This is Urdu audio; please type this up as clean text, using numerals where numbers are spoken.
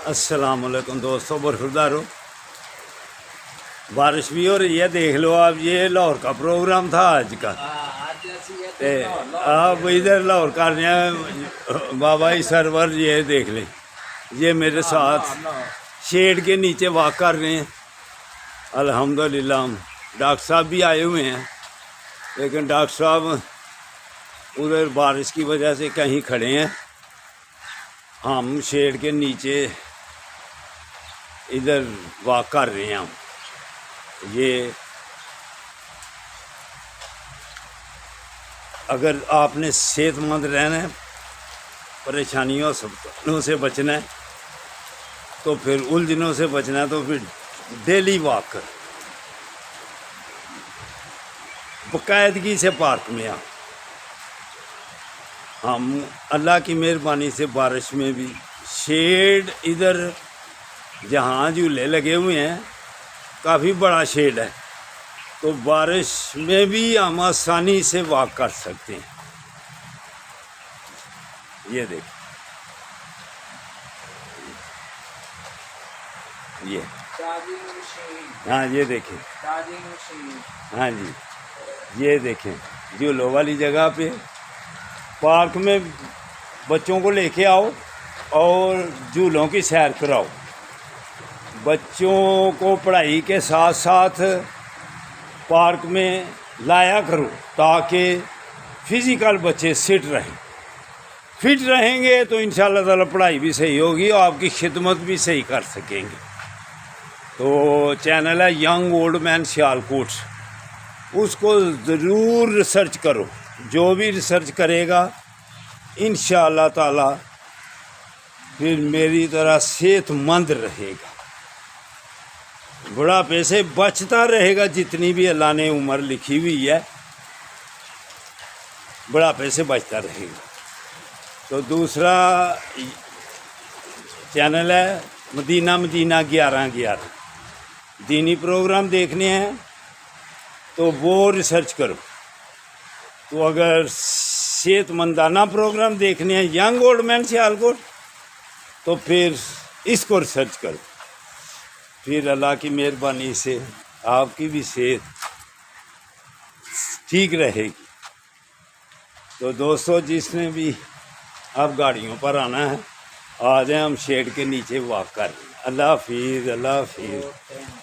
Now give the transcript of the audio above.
السلام علیکم دوستوں، برخوردارو، بارش بھی ہو رہی ہے، دیکھ لو آپ، یہ لاہور کا پروگرام تھا آج کا۔ آپ ادھر لاہور کر رہے ہیں بابا سرور، یہ دیکھ لیں، یہ میرے ساتھ شیڈ کے نیچے واک کر رہے ہیں۔ الحمدللہ ڈاکٹر صاحب بھی آئے ہوئے ہیں، لیکن ڈاکٹر صاحب ادھر بارش کی وجہ سے کہیں کھڑے ہیں، ہم شیڈ کے نیچے ادھر واک کر رہے ہیں۔ ہم یہ اگر آپ نے صحت مند رہنا ہے، پریشانیوں سے بچنا ہے، تو پھر الجھنوں سے بچنا ہے، تو پھر ڈیلی واک کر، باقاعدگی سے پارک میں آ۔ ہم اللہ کی مہربانی سے بارش میں بھی شیڈ ادھر جہاں جھولے لگے ہوئے ہیں، کافی بڑا شیڈ ہے، تو بارش میں بھی ہم آسانی سے واک کر سکتے ہیں۔ یہ دیکھیں، یہ ہاں یہ دیکھیں، ہاں جی یہ دیکھیں، جھولوں والی جگہ پہ پارک میں بچوں کو لے کے آؤ اور جھولوں کی سیر کراؤ۔ بچوں کو پڑھائی کے ساتھ ساتھ پارک میں لایا کرو، تاکہ فزیکل بچے فٹ رہیں گے، تو انشاءاللہ تعالی پڑھائی بھی صحیح ہوگی اور آپ کی خدمت بھی صحیح کر سکیں گے۔ تو چینل ہے ینگ اولڈ مین سیالکوٹ، اس کو ضرور ریسرچ کرو، جو بھی ریسرچ کرے گا انشاءاللہ تعالی پھر میری طرح صحت مند رہے گا، بڑھاپے سے بچتا رہے گا۔ جتنی بھی اللہ نے عمر لکھی ہوئی ہے، بڑھاپے سے بچتا رہے گا۔ تو دوسرا چینل ہے مدینہ 1111، دینی پروگرام دیکھنے ہیں تو وہ ریسرچ کرو۔ تو اگر صحت مندانہ پروگرام دیکھنے ہیں ینگ اولڈ مین سیالکوٹ، تو پھر اس کو ریسرچ کرو، پھر اللہ کی مہربانی سے آپ کی بھی صحت ٹھیک رہے گی۔ تو دوستو، جس نے بھی آپ گاڑیوں پر آنا ہے، آ جائیں، ہم شیڈ کے نیچے واک کر رہے ہیں۔ اللہ حافظ، اللہ حافظ۔